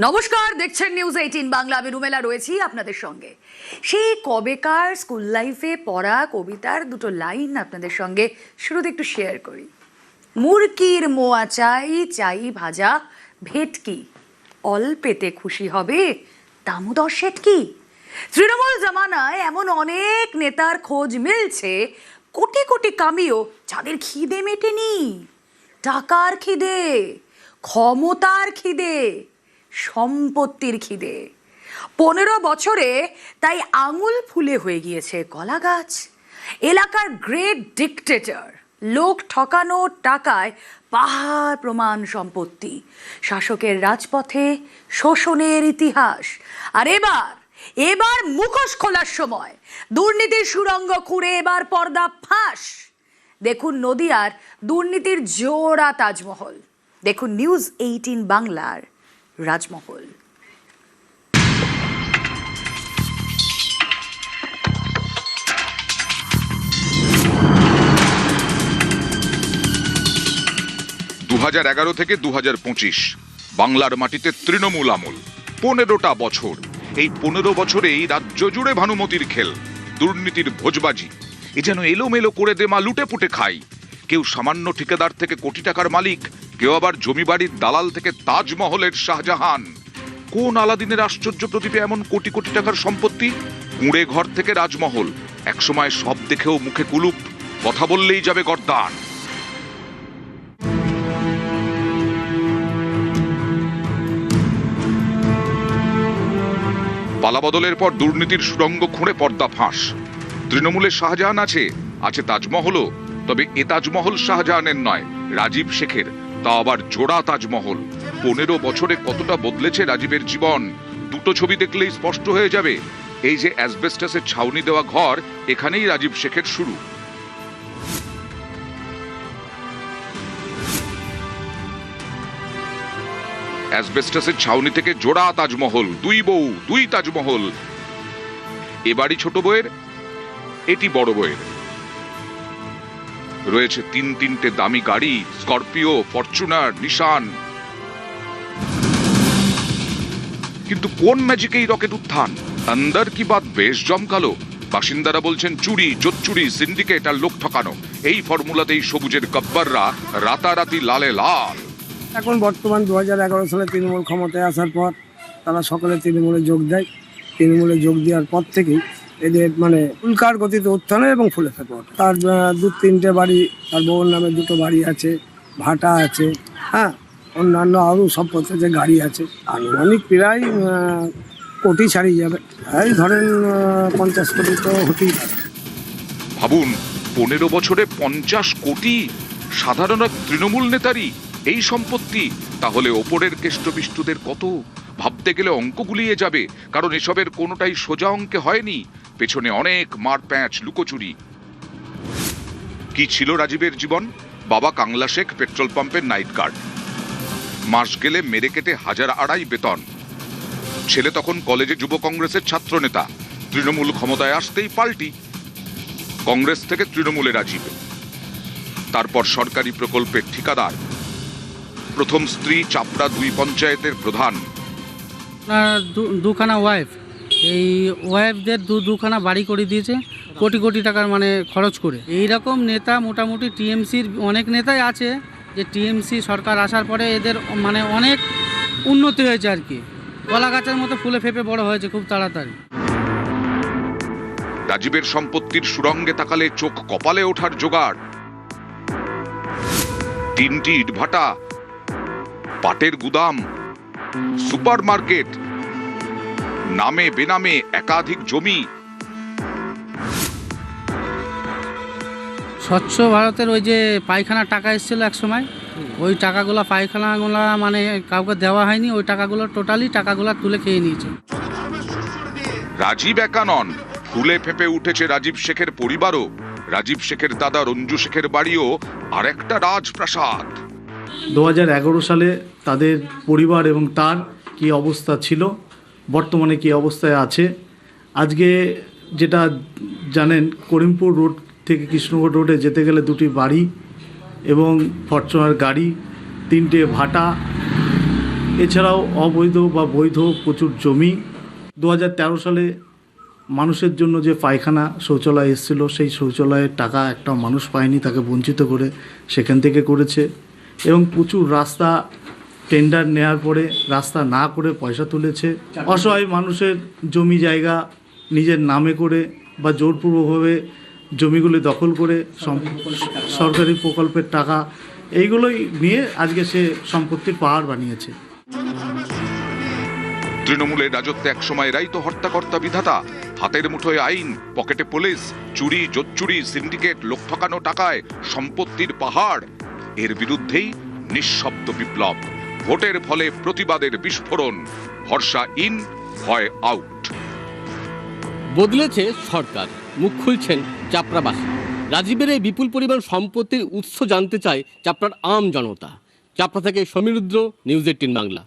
নমস্কার, দেখছেন নিউজ 18 বাংলা। আমি রুমেলা রয়েছি আপনাদের সঙ্গে। সেই কবেকার স্কুল লাইফে পড়া কবিতার দুটো লাইন আপনাদের সঙ্গে শুরুতে একটু শেয়ার করি। মুরকির মোয়া চাই চাই ভাজা ভেটকি, অল্পেতে খুশি হবে দামোদর শেটকি। তৃণমূল জামানায় এমন অনেক নেতার খোঁজ মিলছে, কোটি কোটি কামিও যাদের খিদে মেটেনি। টাকার খিদে, ক্ষমতার খিদে, সম্পত্তির খিদে। 15 বছরে তাই আঙুল ফুলে হয়ে গিয়েছে কলা গাছ। এলাকার গ্রেট ডিক্টেটর, লোক ঠকানো টাকায় পাহাড় প্রমাণ সম্পত্তি, শাসকের রাজপথে শোষণের ইতিহাস। আর এবার মুখোশ খোলার সময়। দুর্নীতির সুড়ঙ্গ খুঁড়ে এবার পর্দা ফাঁস। দেখুন নদিয়ার দুর্নীতির জোড়া তাজমহল, দেখুন নিউজ 18 বাংলার রাজমহল। থেকে 2025 বাংলার মাটিতে তৃণমূল আমল। 15টা বছর। এই 15 বছরেই রাজ্য জুড়ে ভানুমতির খেল, দুর্নীতির ভোজবাজি। এ যেন এলোমেলো করে দে মা লুটে পুটে খাই। কেউ সামান্য ঠিকাদার থেকে কোটি টাকার মালিক, কেউ আবার জমি বাড়ির দালাল থেকে তাজমহলের শাহজাহান। কোন আলাদিনের আশ্চর্য প্রদীপে এমন কোটি কোটি টাকার সম্পত্তি? কুঁড়ে ঘর থেকে রাজমহল। একসময় সব দেখেও মুখে কুলুপ, কথা বললেই যাবে গর্দান। পালাবদলের পর দুর্নীতির সুড়ঙ্গ খুঁড়ে পর্দা ফাঁস। তৃণমূলের শাহজাহান আছে তাজমহলও। তবে এ তাজমহল শাহজাহানের নয়, রাজীব শেখের। তা আবার জোড়া তাজমহল। 15 বছরে কতটা বদলেছে রাজীবের জীবন, দুটো ছবি দেখলেই স্পষ্ট হয়ে যাবে। এই যে অ্যাসবেস্টাসের ছাউনি দেওয়া ঘর, এখানেই রাজীব শেখের শুরু। অ্যাসবেস্টাসের ছাউনি থেকে জোড়া তাজমহল, দুই বউ, দুই তাজমহল। এ বাড়ি ছোট বউয়ের, এটি বড় বউয়ের। রয়েছে তিনটে দামি গাড়ি, স্করপিও, ফরচুনার, নিশান। কিন্তু কোন ম্যাজিকে এই রকেট উত্থান? আন্দার কি বাত বেশ জমকালো। বাসিন্দারা বলছেন চুরি, জোচ্চুরি, সিন্ডিকেট আর লোক ঠকানো। এই ফর্মুলাতেই সবুজের গব্বররা রাতারাতি লালে লাল। এখন বর্তমান 2011 সালে তৃণমূল ক্ষমতায় আসার পর তারা সকলে তৃণমূলে যোগ দেয়। তৃণমূলে যোগ দেওয়ার পর থেকেই এদের উল্কার গতিতে উত্থান এবং ফুলে ফেপে ওঠে। তার 2-3টে বাড়ি, তার বউর নামে 2টো বাড়ি আছে, ভাটা আছে, হ্যাঁ, অন্যান্য আরও সম্পত্তি যে গাড়ি আছে। আনুমানিক প্রায় কোটি ছাড়িয়ে যাবে। এই ধরেন 50 কোটি তো হতেই পারে। ভাবুন, 15 বছরে 50 কোটি সাধারণ তৃণমূল নেতারই এই সম্পত্তি। তাহলে ওপরের কেষ্টবিষ্টুদের কত? ভাবতে গেলে অঙ্ক গুলিয়ে যাবে, কারণ এসবের কোনোটাই সোজা অঙ্কে হয়নি। পেছনে অনেক মারপ্যাঁচ, লুকোচুরি। কি ছিল রাজীবের জীবন? বাবা কাংলা শেখ পেট্রোল পাম্পের নাইট গার্ড। মাস গেলে মেরে কেটে 1,250 বেতন। ছেলে তখন কলেজে যুব কংগ্রেসের ছাত্র নেতা। তৃণমূল ক্ষমতায় আসতেই পাল্টি, কংগ্রেস থেকে তৃণমূলে রাজীব। তারপর সরকারি প্রকল্পের ঠিকাদার। প্রথম স্ত্রী চাপড়া 2 পঞ্চায়েতের প্রধান। দুখানা ওয়াইফ, এই ওয়াইফদের দুখানা বাড়ি করে দিয়েছে কোটি কোটি টাকার খরচ করে। এই রকম নেতা মোটামুটি টিএমসির অনেক নেতাই আছে, যে টিএমসি সরকার আসার পরে এদের অনেক উন্নতি হয়েছে আর কি। কলা গাছের মতো ফুলে ফেপে বড় হয়েছে খুব তাড়াতাড়ি। রাজীবের সম্পত্তির সুড়ঙ্গে তাকালে চোখ কপালে ওঠার জোগাড়। 3টি ইটভাটা, পাটের গুদাম, সুপার মার্কেট, নামে বেনামে একাধিক জমি। স্বচ্ছ ভারতের ওই যে পায়খানার টাকা এসেছিল এক সময়, ওই টাকাগুলো পায়খানাগুলো কাউকে দেওয়া হয়নি। ওই টাকাগুলো তুলে খেয়ে নিয়েছে। রাজীব একা নন, ফুলে ফেপে উঠেছে রাজীব শেখের পরিবারও। রাজীব শেখের দাদা রঞ্জু শেখের বাড়িও আরেকটা রাজপ্রাসাদ। 2011 সালে তাদের পরিবার এবং তার কি অবস্থা ছিল, বর্তমানে কি অবস্থায় আছে। আজকে যেটা জানেন, করিমপুর রোড থেকে কৃষ্ণগড় রোডে যেতে গেলে 2টি বাড়ি এবং ফরচুনার গাড়ি, 3টে ভাটা, এছাড়াও অবৈধ বা বৈধ প্রচুর জমি। 2013 সালে মানুষের জন্য যে পায়খানা শৌচালয় এসেছিলো, সেই শৌচালয়ের টাকা একটা মানুষ পায়নি, তাকে বঞ্চিত করে সেখান থেকে করেছে। এবং প্রচুর রাস্তা টেন্ডার নেওয়ার পরে রাস্তা না করে পয়সা তুলেছে। অসহায় মানুষের জমি জায়গা নিজের নামে করে বা জোরপূর্বকভাবে জমিগুলি দখল করে সরকারি প্রকল্পের টাকা এইগুলোই নিয়ে আজকে সে সম্পত্তির পাহাড় বানিয়েছে। তৃণমূলের রাজত্বে একসময় এরাই তো হর্তাকর্তা বিধাতা। হাতের মুঠোয় আইন, পকেটে পুলিশ, চুরি জোচ্চুরি, সিন্ডিকেট, লোক ঠকানো টাকায় সম্পত্তির পাহাড়। এর বিরুদ্ধেই নিঃশব্দ বিপ্লব। ভোটের ফলে প্রতিবাদের বিস্ফোরণ। ভরসা ইন, ভয় আউট। বদলেছে সরকার, মুখ খুলছেন চাপড়াবাসী। রাজীবের এই বিপুল পরিমাণ সম্পত্তির উৎস জানতে চায় চাপড়ার আম জনতা। চাপড়া থেকে সমীরুদ্র, নিউজ 18 বাংলা।